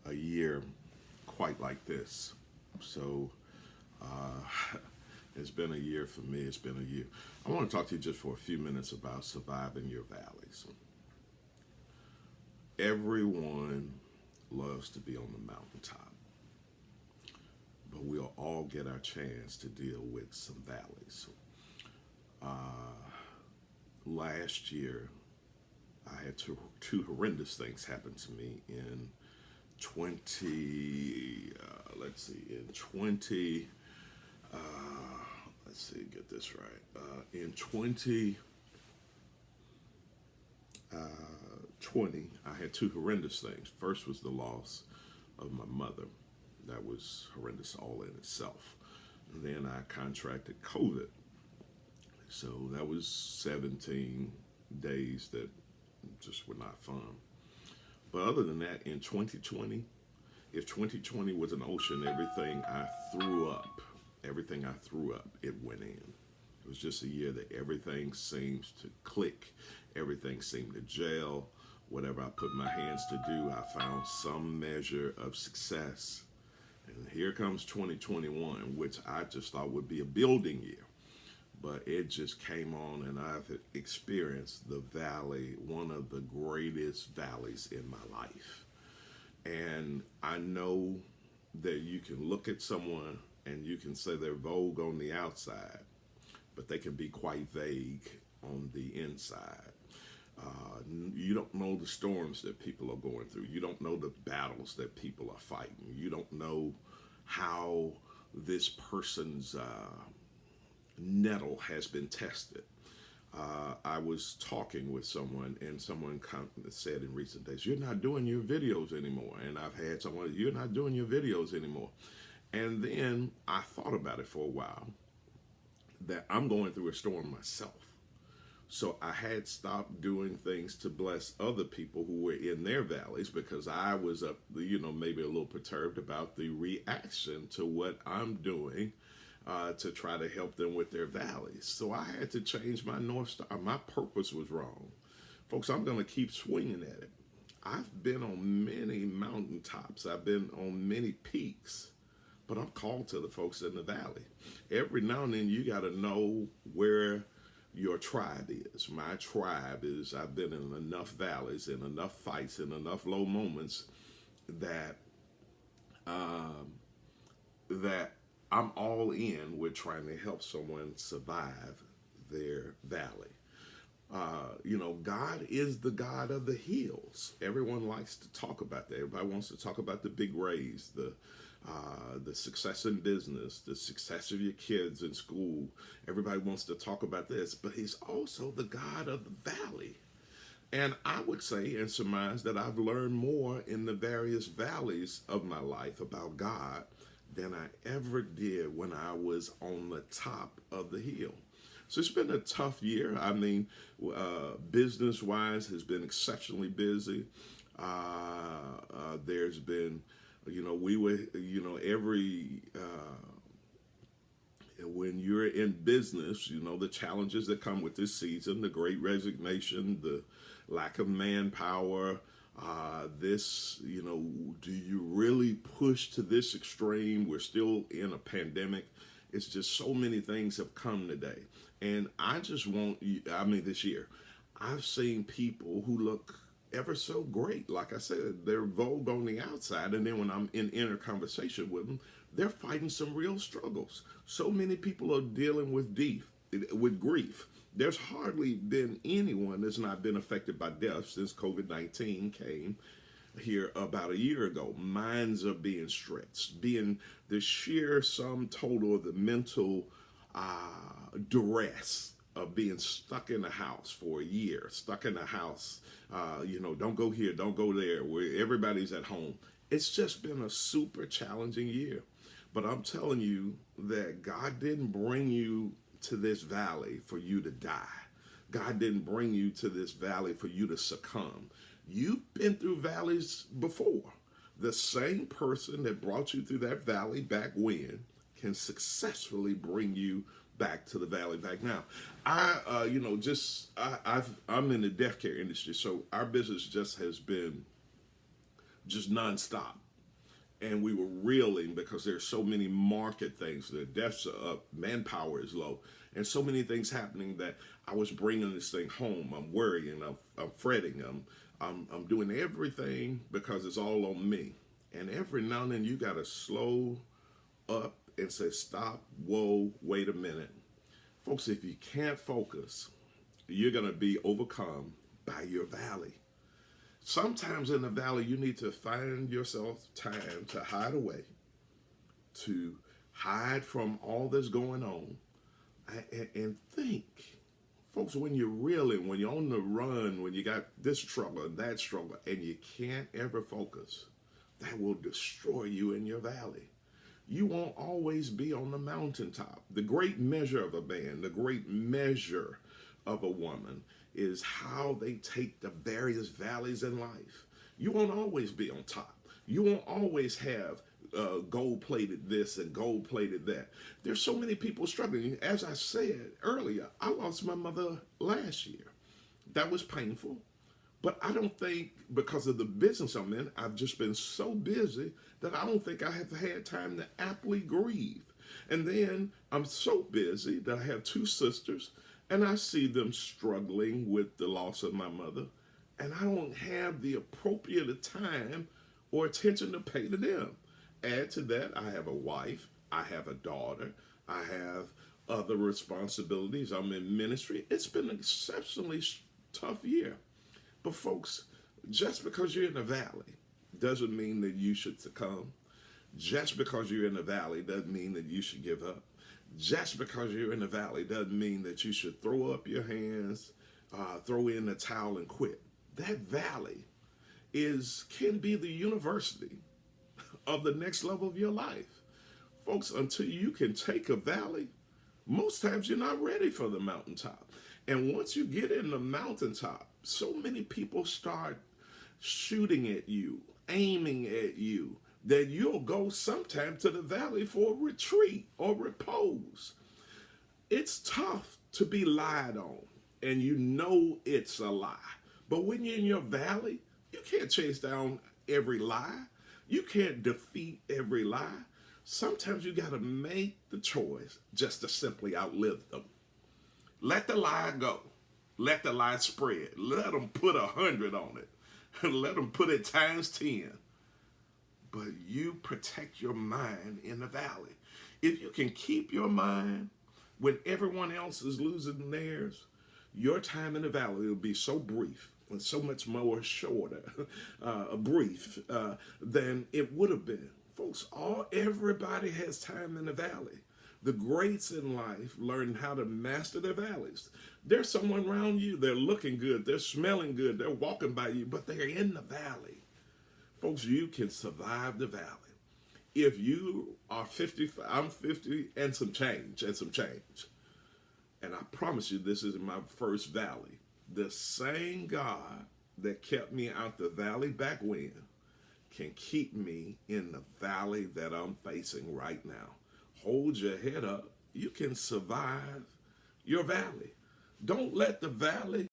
a year quite like this. So it's been a year for me. It's been a year. I want to talk to you just for a few minutes about surviving your valleys. Everyone loves to be on the mountaintop, but we'll all get our chance to deal with some valleys. Last year, I had two horrendous things happen to me in 20, in 20, get this right. In 2020, I had two horrendous things. First was the loss of my mother. That was horrendous all in itself. And then I contracted COVID. So that was 17 days that just were not fun. But other than that, in 2020, if 2020 was an ocean, everything I threw up, it went in. It was just a year that everything seems to click, everything seemed to gel. Whatever I put my hands to do, I found some measure of success. And here comes 2021, which I just thought would be a building year. But it just came on, and I've experienced the valley, one of the greatest valleys in my life. And I know that you can look at someone and you can say they're vogue on the outside, but they can be quite vague on the inside. You don't know the storms that people are going through. You don't know the battles that people are fighting. You don't know how this person's nettle has been tested. I was talking with someone, and someone said in recent days, "You're not doing your videos anymore." And I've had someone, "You're not doing your videos anymore." And then I thought about it for a while, that I'm going through a storm myself. So I had stopped doing things to bless other people who were in their valleys, because I was maybe a little perturbed about the reaction to what I'm doing to try to help them with their valleys. So I had to change my North Star. My purpose was wrong. Folks, I'm going to keep swinging at it. I've been on many mountaintops. I've been on many peaks, but I'm called to the folks in the valley. Every now and then you got to know where your tribe is. My tribe is, I've been in enough valleys and enough fights and enough low moments that that I'm all in with trying to help someone survive their valley. God is the God of the hills. Everyone likes to talk about that. Everybody wants to talk about the big raise, the success in business, the success of your kids in school. Everybody wants to talk about this, but he's also the God of the valley. And I would say and surmise that I've learned more in the various valleys of my life about God than I ever did when I was on the top of the hill. So it's been a tough year. I mean, business-wise has been exceptionally busy. There's been, when you're in business, the challenges that come with this season, the great resignation, the lack of manpower, do you really push to this extreme? We're still in a pandemic. It's just so many things have come today. And I just this year, I've seen people who look ever so great. Like I said, they're vogue on the outside. And then when I'm in inner conversation with them, they're fighting some real struggles. So many people are dealing with grief. There's hardly been anyone that's not been affected by death since COVID-19 came here about a year ago. Minds are being stretched, being the sheer sum total of the mental duress of being stuck in a house for a year, stuck in a house, don't go here, don't go there, where everybody's at home. It's just been a super challenging year. But I'm telling you that God didn't bring you to this valley for you to die. God didn't bring you to this valley for you to succumb. You've been through valleys before. The same person that brought you through that valley back when can successfully bring you back to the valley back now. I'm in the death care industry, so our business just has been just nonstop. and we were reeling because there's so many market things. The deaths are up, manpower is low, and so many things happening that I was bringing this thing home. I'm worrying, I'm fretting, I'm doing everything because it's all on me. And every now and then you got to slow up and say, stop, whoa, wait a minute. Folks, if you can't focus, you're going to be overcome by your valley. Sometimes in the valley, you need to find yourself time to hide away, to hide from all that's going on, and think. Folks, when you're reeling, when you're on the run, when you got this struggle and that struggle, and you can't ever focus, that will destroy you in your valley. You won't always be on the mountaintop. The great measure of a man, the great measure of a woman is how they take the various valleys in life. You won't always be on top. You won't always have gold-plated this and gold-plated that. There's so many people struggling. As I said earlier, I lost my mother last year. That was painful. But I don't think, because of the business I'm in, I've just been so busy that I don't think I have had time to aptly grieve. And then I'm so busy that I have two sisters, and I see them struggling with the loss of my mother, and I don't have the appropriate time or attention to pay to them. Add to that, I have a wife, I have a daughter, I have other responsibilities. I'm in ministry. It's been an exceptionally tough year. But folks, just because you're in the valley doesn't mean that you should succumb. Just because you're in the valley doesn't mean that you should give up. Just because you're in the valley doesn't mean that you should throw up your hands, throw in the towel and quit. That valley can be the university of the next level of your life. Folks, until you can take a valley, most times you're not ready for the mountaintop. And once you get in the mountaintop, so many people start shooting at you, aiming at you, that you'll go sometime to the valley for a retreat or repose. It's tough to be lied on, and you know it's a lie. But when you're in your valley, you can't chase down every lie. You can't defeat every lie. Sometimes you got to make the choice just to simply outlive them. Let the lie go. Let the lie spread. Let them put 100 on it. Let them put it times 10. But you protect your mind in the valley. If you can keep your mind when everyone else is losing theirs, your time in the valley will be so brief and so much more shorter, brief than it would have been. Folks, everybody has time in the valley. The greats in life learn how to master their valleys. There's someone around you, they're looking good, they're smelling good, they're walking by you, but they're in the valley. Folks, you can survive the valley. If you are 50, I'm 50 and some change. And I promise you, this is my first valley. The same God that kept me out the valley back when can keep me in the valley that I'm facing right now. Hold your head up. You can survive your valley. Don't let the valley